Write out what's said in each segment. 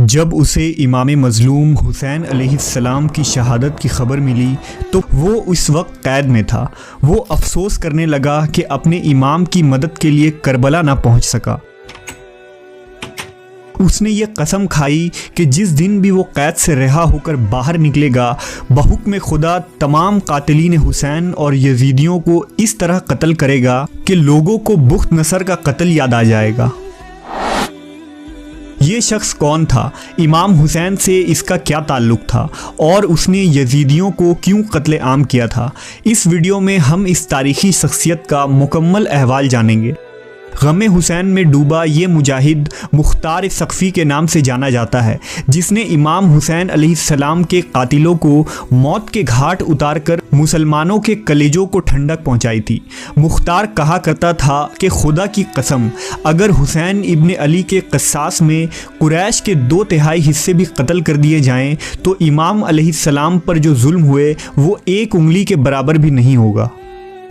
जब उसे इमाम मज़लूम हुसैन अलैहिस्सलाम की शहादत की खबर मिली तो वो उस वक्त कैद में था। वो अफसोस करने लगा कि अपने इमाम की मदद के लिए करबला ना पहुंच सका। उसने ये कसम खाई कि जिस दिन भी वो कैद से रिहा होकर बाहर निकलेगा, बहुक्म खुदा तमाम कातिलीन हुसैन और यजीदियों को इस तरह कत्ल करेगा कि लोगों को बुख्त नसर का कत्ल याद आ जाएगा। ये शख्स कौन था, इमाम हुसैन से इसका क्या ताल्लुक़ था और उसने यजीदियों को क्यों कत्ले आम किया था, इस वीडियो में हम इस तारीख़ी शख्सियत का मुकम्मल अहवाल जानेंगे। गम हुसैन में डूबा ये मुजाहिद मुख्तार सक़फ़ी के नाम से जाना जाता है, जिसने इमाम हुसैन अलैहिस्सलाम के कातिलों को मौत के घाट उतारकर मुसलमानों के कलेजों को ठंडक पहुंचाई थी। मुख्तार कहा करता था कि खुदा की कसम, अगर हुसैन इब्ने अली के क़सास में कुरैश के 2/3 हिस्से भी कत्ल कर दिए जाएं तो इमाम अलैहिस्सलाम पर जो जुल्म हुए वो एक उंगली के बराबर भी नहीं होगा।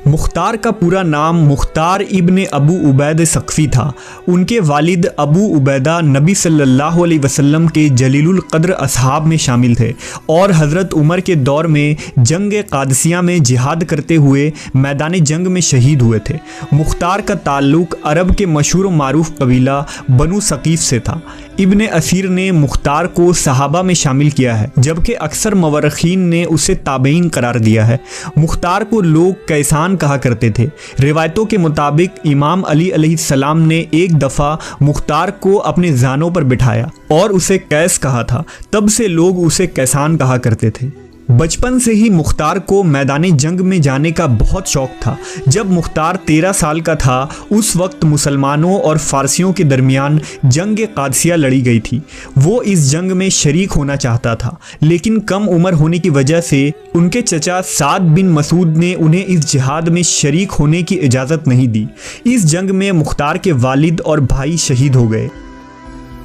मुख्तार का पूरा नाम मुख्तार इब्ने अबू उबैद सक़फ़ी था। उनके वालिद अबू उबैदा नबी सल्लल्लाहु अलैहि वसल्लम के जलीलुल क़द्र असहाब में शामिल थे और हज़रत उमर के दौर में जंग क़ादसिया में जिहाद करते हुए मैदान जंग में शहीद हुए थे। मुख्तार का ताल्लुक़ अरब के मशहूर मारूफ कबीला बनु सक़ीफ़ से था। इब्ने असीर ने मुख्तार को सहाबा में शामिल किया है, जबकि अक्सर मवर्रखीन ने उसे ताबईन करार दिया है। मुख्तार को लोग कैसान कहा करते थे। रिवायतों के मुताबिक इमाम अली अलैहिस्सलाम ने एक दफ़ा मुख्तार को अपने ज़ानों पर बिठाया और उसे कैस कहा था, तब से लोग उसे कैसान कहा करते थे। बचपन से ही मुख्तार को मैदान जंग में जाने का बहुत शौक़ था। जब मुख्तार 13 साल का था उस वक्त मुसलमानों और फ़ारसियों के दरमियान जंग क़ादसिया लड़ी गई थी। वो इस जंग में शरीक होना चाहता था, लेकिन कम उम्र होने की वजह से उनके चचा साद बिन मसूद ने उन्हें इस जिहाद में शरीक होने की इजाज़त नहीं दी। इस जंग में मुख्तार के वालिद और भाई शहीद हो गए।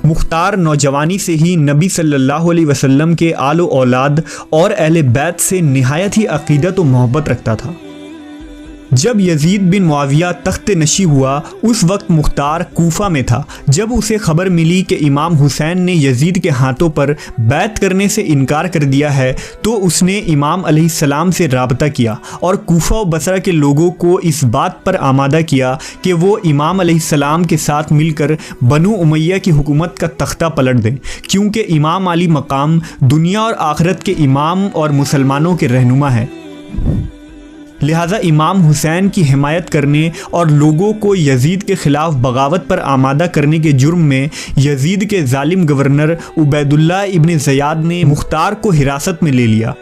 मुख्तार नौजवानी से ही नबी सल्लल्लाहु अलैहि वसल्लम के आलो औलाद और अहले बैत से निहायत ही अक़ीदत और मोहब्बत रखता था। जब यजीद बिन मुआविया तख्त नशी हुआ उस वक्त मुख्तार कूफा में था। जब उसे खबर मिली कि इमाम हुसैन ने यजीद के हाथों पर बैत करने से इनकार कर दिया है तो उसने इमाम अलैहिस्सलाम से राबता किया और कूफा और बसरा के लोगों को इस बात पर आमादा किया कि वो इमाम अलैहिस्सलाम के साथ मिलकर बनु उमैया की हुकूमत का तख्ता पलट दें, क्योंकि इमाम अली मकाम दुनिया और आखिरत के इमाम और मुसलमानों के रहनुमा है। लिहाजा इमाम हुसैन की हिमायत करने और लोगों को यजीद के ख़िलाफ़ बगावत पर आमादा करने के जुर्म में यजीद के जालिम गवर्नर उबैदुल्लाह इब्ने ज़ियाद ने मुख्तार को हिरासत में ले लिया।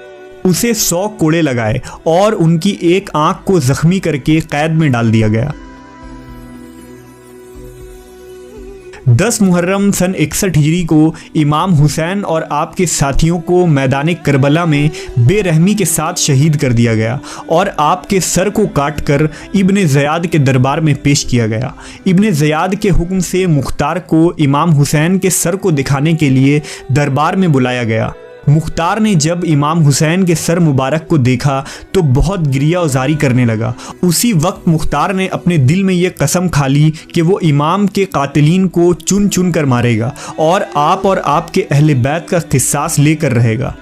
उसे 100 कोड़े लगाए और उनकी एक आँख को ज़ख्मी करके कैद में डाल दिया गया। 10 मुहर्रम सन 61 हिजरी को इमाम हुसैन और आपके साथियों को मैदान करबला में बेरहमी के साथ शहीद कर दिया गया और आपके सर को काटकर इब्ने ज़ियाद के दरबार में पेश किया गया। इब्ने ज़ियाद के हुक्म से मुख्तार को इमाम हुसैन के सर को दिखाने के लिए दरबार में बुलाया गया। मुख्तार ने जब इमाम हुसैन के सर मुबारक को देखा तो बहुत गिरिया उजारी करने लगा। उसी वक्त मुख्तार ने अपने दिल में ये कसम खा ली कि वो इमाम के कातिलीन को चुन चुन कर मारेगा और आपके अहले बैत का क़िसास लेकर रहेगा।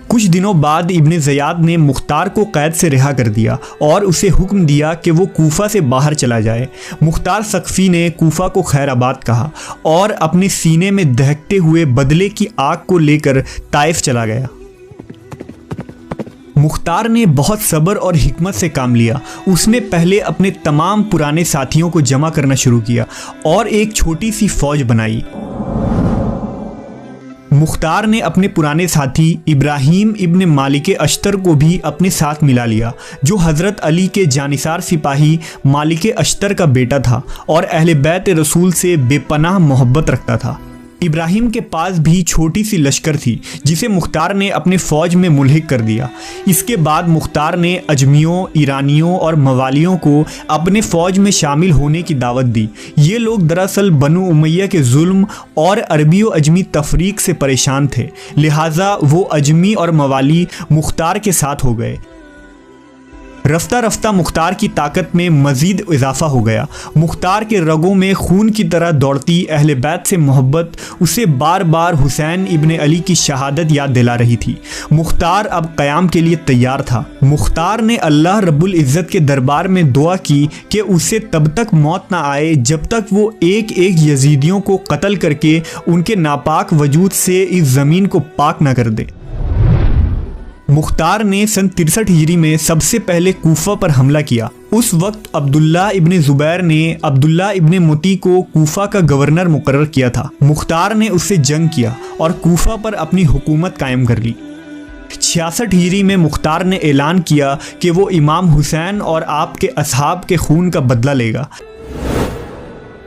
कुछ दिनों बाद इब्ने ज़ियाद ने मुख्तार को कैद से रिहा कर दिया और उसे हुक्म दिया कि वो कूफा से बाहर चला जाए। मुख्तार सक़फ़ी ने कूफा को खैराबाद कहा और अपने सीने में दहकते हुए बदले की आग को लेकर ताइफ चला गया। मुख्तार ने बहुत सब्र और हिकमत से काम लिया। उसने पहले अपने तमाम पुराने साथियों को जमा करना शुरू किया और एक छोटी सी फ़ौज बनाई। मुख्तार ने अपने पुराने साथी इब्राहीम इब्ने मालिक अश्तर को भी अपने साथ मिला लिया, जो हज़रत अली के जानिसार सिपाही मालिक अश्तर का बेटा था और अहले बैत रसूल से बेपनाह मोहब्बत रखता था। इब्राहीम के पास भी छोटी सी लश्कर थी जिसे मुख्तार ने अपने फ़ौज में मुल्हिक कर दिया। इसके बाद मुख्तार ने अजमियों, ईरानियों और मवालियों को अपने फ़ौज में शामिल होने की दावत दी। ये लोग दरअसल बनु उमैया के जुल्म और अरबी व अजमी तफरीक से परेशान थे, लिहाजा वो अजमी और मवाली मुख्तार के साथ हो गए। रफ्ता रफ्ता मुख्तार की ताकत में मज़ीद इजाफा हो गया। मुख्तार के रगों में खून की तरह दौड़ती अहले बैत से मोहब्बत उसे बार बार हुसैन इब्ने अली की शहादत याद दिला रही थी। मुख्तार अब क़याम के लिए तैयार था। मुख्तार ने अल्लाह रब्बुल इज़्ज़त के दरबार में दुआ की कि उसे तब तक मौत ना आए जब तक वो एक एक यजीदियों को कत्ल करके उनके नापाक वजूद से इस ज़मीन को पाक ना कर दे। मुख्तार ने सन 63 हिजरी में सबसे पहले कूफा पर हमला किया। उस वक्त अब्दुल्ला इब्ने ज़ुबैर ने अब्दुल्ला इब्ने मुती को कूफा का गवर्नर मुकर्रर किया था। मुख्तार ने उससे जंग किया और कूफा पर अपनी हुकूमत कायम कर ली। 66 हिजरी में मुख्तार ने ऐलान किया कि वो इमाम हुसैन और आपके असहाब के खून का बदला लेगा।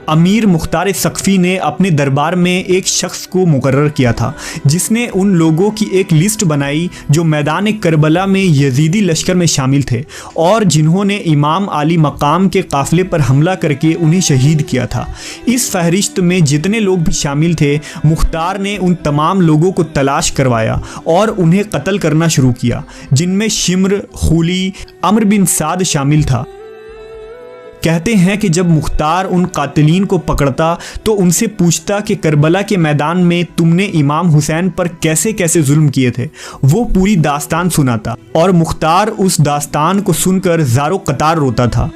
अमीर मुख्तार सक़फ़ी ने अपने दरबार में एक शख्स को मुकर्रर किया था जिसने उन लोगों की एक लिस्ट बनाई जो मैदान करबला में यजीदी लश्कर में शामिल थे और जिन्होंने इमाम आली मकाम के काफ़िले पर हमला करके उन्हें शहीद किया था। इस फहरिस्त में जितने लोग भी शामिल थे, मुख्तार ने उन तमाम लोगों को तलाश करवाया और उन्हें कत्ल करना शुरू किया, जिनमें शिम्र, खूली, अम्र बिन साद शामिल था। कहते हैं कि जब मुख्तार उन कातिलीन को पकड़ता तो उनसे पूछता कि करबला के मैदान में तुमने इमाम हुसैन पर कैसे कैसे जुल्म किए थे। वो पूरी दास्तान सुनाता और मुख्तार उस दास्तान को सुनकर ज़ारो कतार रोता था।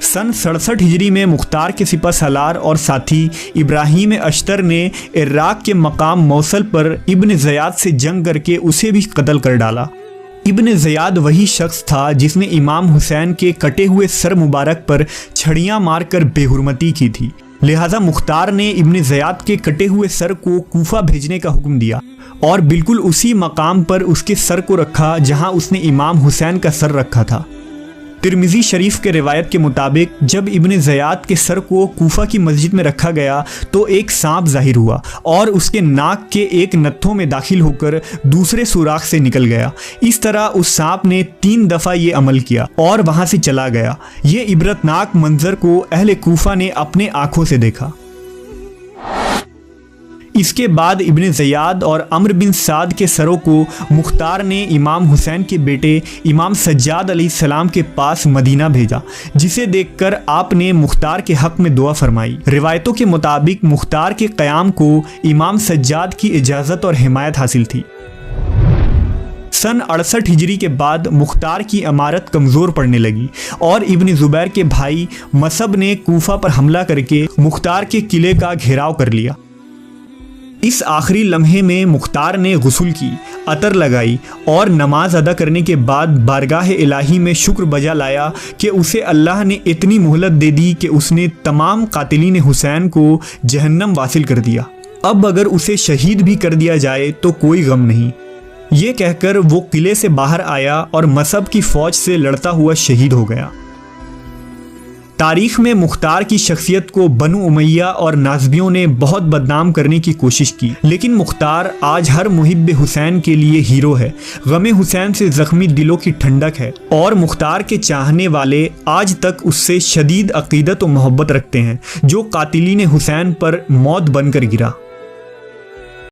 सन 67 हिजरी में मुख्तार के सिपह सलार और साथी इब्राहिम अश्तर ने इराक के मकाम मौसल पर इब्न ज़ियाद से जंग करके उसे भी कत्ल कर डाला। इब्न ज़ियाद वही शख्स था जिसने इमाम हुसैन के कटे हुए सर मुबारक पर छड़ियाँ मारकर बेहुरमती की थी। लिहाजा मुख्तार ने इब्न ज़ियाद के कटे हुए सर को कूफा भेजने का हुक्म दिया और बिल्कुल उसी मकाम पर उसके सर को रखा जहाँ उसने इमाम हुसैन का सर रखा था। तिरमिज़ी शरीफ के रिवायत के मुताबिक जब इब्न ज़ियाद के सर को कूफा की मस्जिद में रखा गया तो एक सांप ज़ाहिर हुआ और उसके नाक के एक नत्थों में दाखिल होकर दूसरे सुराख से निकल गया। इस तरह उस सांप ने 3 दफ़ा ये अमल किया और वहाँ से चला गया। ये इबरतनाक मंजर को अहले कूफा ने अपने आँखों से देखा। इसके बाद इब्न ज़ियाद और अम्र बिन साद के सरों को मुख्तार ने इमाम हुसैन के बेटे इमाम सज्जाद अलैहिस्सलाम के पास मदीना भेजा, जिसे देखकर आपने मुख्तार के हक़ में दुआ फरमाई। रिवायतों के मुताबिक मुख्तार के क़याम को इमाम सज्जाद की इजाज़त और हिमायत हासिल थी। सन 68 हिजरी के बाद मुख्तार की अमारत कमज़ोर पड़ने लगी और इब्न ज़ुबैर के भाई मसब ने कूफा पर हमला करके मुख्तार के किले का घेराव कर लिया। इस आखिरी लम्हे में मुख्तार ने गुस्ल की, अतर लगाई और नमाज अदा करने के बाद बारगाह इलाही में शुक्र बजा लाया कि उसे अल्लाह ने इतनी मोहलत दे दी कि उसने तमाम कातिलीन हुसैन को जहन्नम वासिल कर दिया। अब अगर उसे शहीद भी कर दिया जाए तो कोई गम नहीं। ये कहकर वो किले से बाहर आया और मसब की फ़ौज से लड़ता हुआ शहीद हो गया। तारीख़ में मुख्तार की शख्सियत को बनु उमैया और नाज़बियों ने बहुत बदनाम करने की कोशिश की, लेकिन मुख्तार आज हर मुहिब्ब हुसैन के लिए हीरो है। गमे हुसैन से ज़ख्मी दिलों की ठंडक है और मुख्तार के चाहने वाले आज तक उससे शदीद अक़ीदत और मोहब्बत रखते हैं, जो कातिलीन हुसैन पर मौत बनकर गिरा।